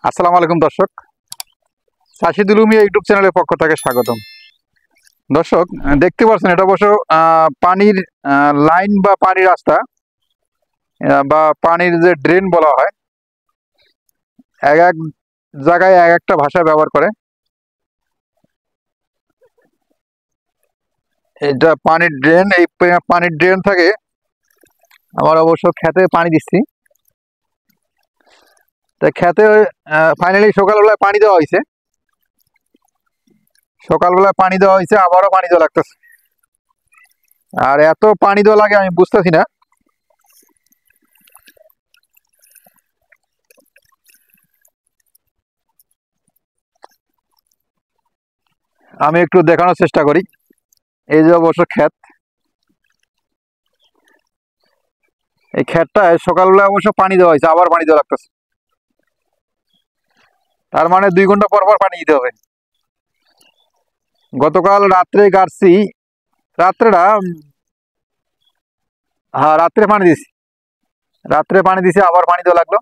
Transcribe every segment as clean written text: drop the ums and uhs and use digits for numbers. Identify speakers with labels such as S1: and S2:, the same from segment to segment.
S1: আসসালামু আলাইকুম দর্শক, সাশিদুল উমিয়া ইউটিউব চ্যানেলের পক্ষ থেকে স্বাগতম। দর্শক দেখতে পাচ্ছেন এটা অবশ্য পানির লাইন বা পানির রাস্তা বা পানির যে ড্রেন বলা হয়, এক এক জায়গায় এক একটা ভাষা ব্যবহার করে। এটা পানির ড্রেন, এই পানির ড্রেন থেকে আমার অবশ্য খেতে পানি দিচ্ছি। তা খেতে ফাইনালি সকালবেলায় পানি দেওয়া হয়েছে, আবারও পানি দেওয়া লাগতেছে। আর এত পানি দেওয়া লাগে আমি বুঝতেছি না। আমি একটু দেখানোর চেষ্টা করি। এই যে অবশ্য ক্ষেত, এই ক্ষেতটায় সকালবেলা অবশ্য পানি দেওয়া হয়েছে, আবার পানি দেওয়া লাগতেছে। তার মানে 2 ঘন্টা পর পর পানি দিতে হবে। গতকাল রাত্রে গাড়ছি, রাত্রেটা হ্যাঁ রাত্রে পানি দিছি, আবার পানি দেওয়া লাগলো।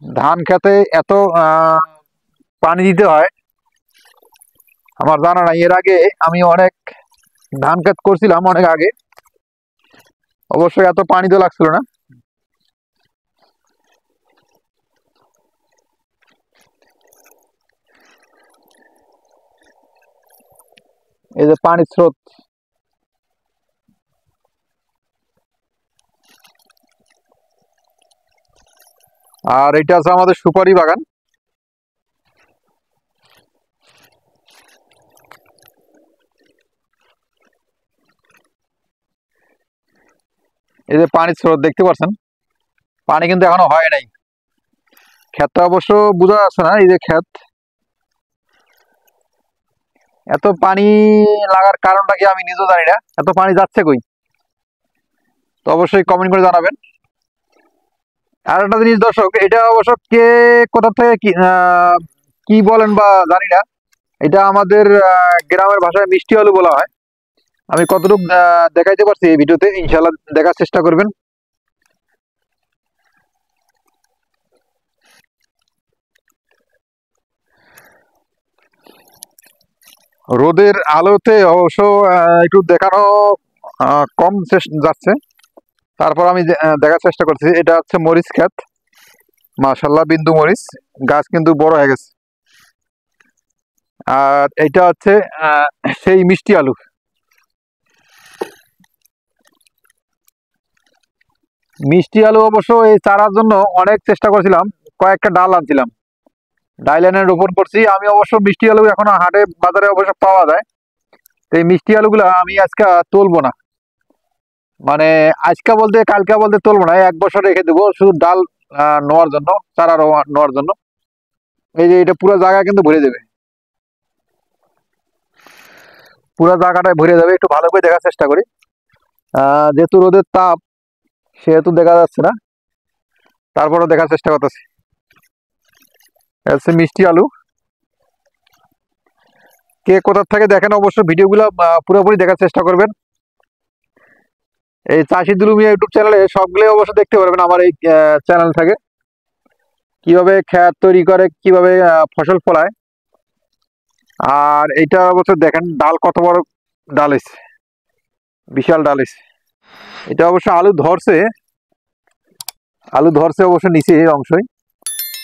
S1: ধান খেতে এত পানি দিতে হয় আমার জানা নাই। এর আগে আমি অনেক ধান ক্ষেত করছিলাম অনেক আগে, অবশ্যই এত পানি দেওয়া লাগছিল না। এই যে পানির স্রোত, আর এটা আছে আমাদের সুপারি বাগান। এই যে পানির স্রোত দেখতে পাচ্ছেন, পানি কিন্তু এখনো হয় নাই। ক্ষেতটা অবশ্য বোঝা যাচ্ছে না। এই যে ক্ষেত, এত পানি লাগার কারণটা কি আমি নিজেও জানি না। এত পানি যাচ্ছে কই, তো অবশ্যই কমেন্ট করে জানাবেন। আর একটা জিনিস দর্শক, এটা অবশ্য কে কোথা থেকে কি বলেন বা জানি না, এটা আমাদের গ্রামের ভাষায় মিষ্টি আলু বলা হয়। আমি কতটুকু দেখাইতে পারছি এই ভিডিওতে, ইনশাল্লাহ দেখার চেষ্টা করবেন। রোদের আলোতে অবশ্য একটু দেখানো কম যাচ্ছে। তারপর আমি দেখার চেষ্টা করছি। এটা হচ্ছে মরিচ ক্ষেত, মাশাল্লাহ বিন্দু মরিচ গাছ কিন্তু বড় হয়ে গেছে। আর এটা হচ্ছে সেই মিষ্টি আলু। মিষ্টি আলু অবশ্য এই চারার জন্য অনেক চেষ্টা করেছিলাম, কয়েকটা ডাল আনছিলাম, ডাল এনে রোপণ করছি। আমি অবশ্য মিষ্টি আলু এখন হাটে বাজারে অবশ্য পাওয়া যায়। তো এই মিষ্টি আলুগুলা আমি আজকে তুলবো না, মানে আজকে বলতে কালকে বলতে তুলবো না, 1 বছর রেখে দেবো শুধু ডাল নেওয়ার জন্য, চারা নেওয়ার জন্য। এই যে এটা পুরো জায়গা কিন্তু ভরে দেবে, পুরো জায়গাটায় ভরে যাবে। একটু ভালো করে দেখার চেষ্টা করি, যেহেতু রোদের তাপ সেহেতু দেখা যাচ্ছে না, তারপরেও দেখার চেষ্টা করতেছি। হচ্ছে মিষ্টি আলু। কে কোথা থেকে দেখেন অবশ্য ভিডিওগুলো পুরোপুরি দেখার চেষ্টা করবেন। এই চাষিদুল মিয়া ইউটিউব চ্যানেলে সবগুলো অবশ্য দেখতে পারবেন। আমার এই চ্যানেল থেকে কিভাবে ক্ষেত তৈরি করে, কিভাবে ফসল ফলায়। আর এইটা অবশ্য দেখেন ডাল কত বড় ডাল এসে, বিশাল ডাল এসে। এটা অবশ্য আলু ধরছে অবশ্য নিচে এই অংশই।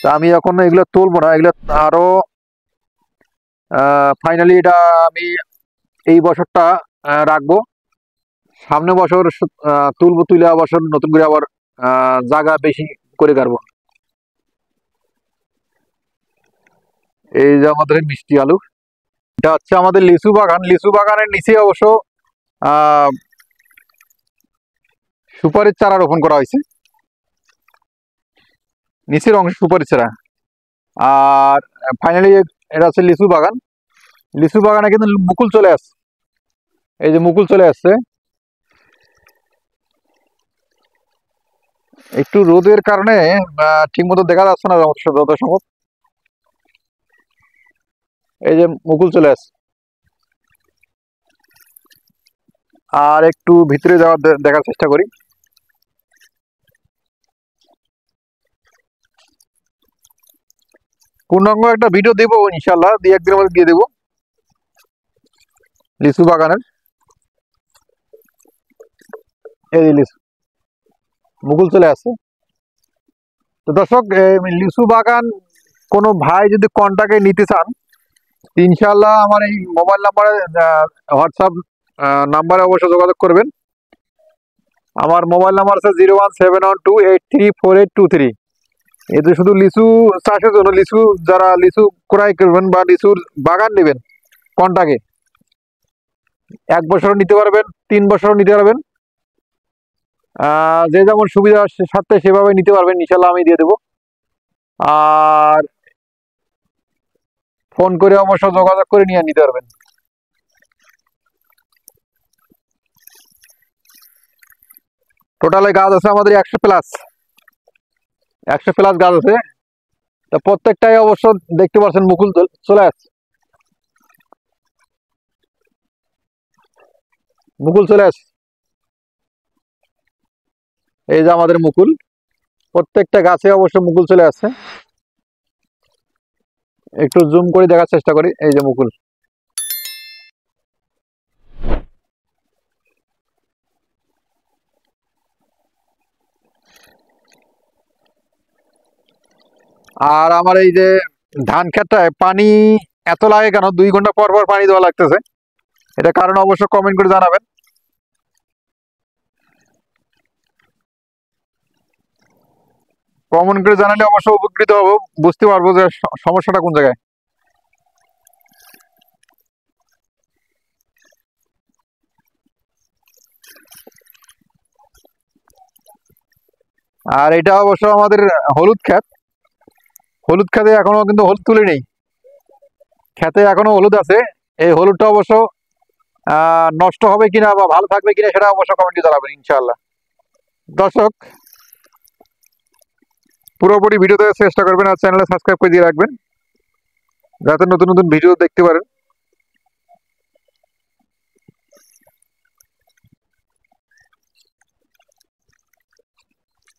S1: তা আমি এখন এগুলো তুলবো না, এগুলো আরো ফাইনালি এটা আমি এই বছরটা রাখবো। সামনে বছর তুলবো, তুলে বছর নতুন করে আবার জায়গা বেশি করে কাটবো। এই যে আমাদের মিষ্টি আলু, এটা হচ্ছে আমাদের লিচু বাগান। লিচু বাগানের নিচে অবশ্য আহ সুপারির চারা রোপণ করা হয়েছে, নিচের অংশ সুপারির চারা। আর ফাইনালি এটা হচ্ছে লিচু বাগান। লিচু বাগানে কিন্তু মুকুল চলে আসছে, এই যে মুকুল চলে আসছে। একটু রোদের কারণে ঠিক মতো দেখা যাচ্ছে না যত সম্ভব। এই যে মুকুল চলে আসছে। আর একটু ভিতরে যাওয়ার দেখার চেষ্টা করি। পূর্ণাঙ্গ একটা ভিডিও দেবো ইনশাল্লাহ, দুই একদিনের মধ্যে দিয়ে দেবো লিচু বাগানের। এই যে লিচু মুকুল চলে আসছে। তো দর্শক, লিচু বাগান কোনো ভাই যদি কন্টাক্টে নিতে চান, ইনশাল্লাহ আমার এই মোবাইল নাম্বারে, হোয়াটসঅ্যাপ নাম্বারে অবশ্যই যোগাযোগ করবেন। আমার মোবাইল নাম্বার আছে 01712834823। এতে শুধু লিচু চাষের জন্য, লিচু যারা লিচু ক্রয় করবেন বা লিচুর বাগান নেবেন কন্টাক্টে, 1 বছরও নিতে পারবেন, 3 বছরও নিতে পারবেন, যে যেমন সুবিধা সাথে সেভাবে নিতে পারবেন, ইনশাল্লাহ আমি দিয়ে দেবো। আর ফোন করে অবশ্য যোগাযোগ করে নিয়ে নিতে পারবেন। টোটালে গাছ আছে আমাদের 100+, 100+ গাছ আছে। তা প্রত্যেকটাই অবশ্য দেখতে পাচ্ছেন মুকুল চলে আসছে, মুকুল চলে আসছে। এই যে আমাদের মুকুল, প্রত্যেকটা গাছে অবশ্য মুকুল চলে আসছে। একটু জুম করে দেখার চেষ্টা করি, এই যে মুকুল। আর আমার এই যে ধান ক্ষেতটায় পানি এত লাগে কেন, 2 ঘন্টা পর পর পানি দেওয়া লাগতেছে, এটা কারণ অবশ্য কমেন্ট করে জানাবেন। কমেন্ট করে জানালে অবশ্য উপকৃত হবো, বুঝতে পারবো যে সমস্যাটা কোন জায়গায়। আর এটা অবশ্য আমাদের হলুদ ক্ষেত, হলুদ ক্ষেতে এখনো কিন্তু হলুদ তুলে নেই, ক্ষেতে এখনো হলুদ আছে। এই হলুদটা অবশ্য নষ্ট হবে কিনা বা ভালো থাকবে কিনা সেটা অবশ্য কমেন্টে জানাবেন ইনশাআল্লাহ। দর্শক, পুরোপুরি ভিডিওতে চেষ্টা করবেন আর চ্যানেলে সাবস্ক্রাইব করে দিয়ে রাখবেন, যাতে নতুন নতুন ভিডিও দেখতে পারেন।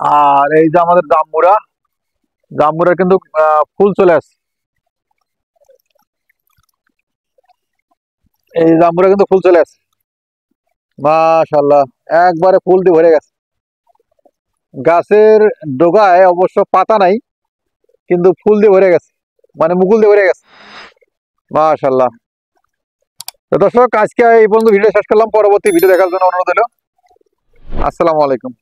S1: আর এই যে আমাদের জাম্বুরা, জাম্বুরা কিন্তু ফুল চলে আসছে। এই জাম্বুরা কিন্তু ফুল চলে আসছে, মাশাআল্লাহ, একবারে ফুল দিয়ে ভরে গেছে। গাছের ডগায় অবশ্য পাতা নাই, কিন্তু ফুল দিয়ে ভরে গেছে, মানে মুকুল দিয়ে ভরে গেছে, মাশাআল্লাহ। তো দর্শক, আজকে এই পর্যন্ত ভিডিও শেষ করলাম, পরবর্তী ভিডিও দেখার জন্য অনুরোধ হলো। আসসালামু আলাইকুম।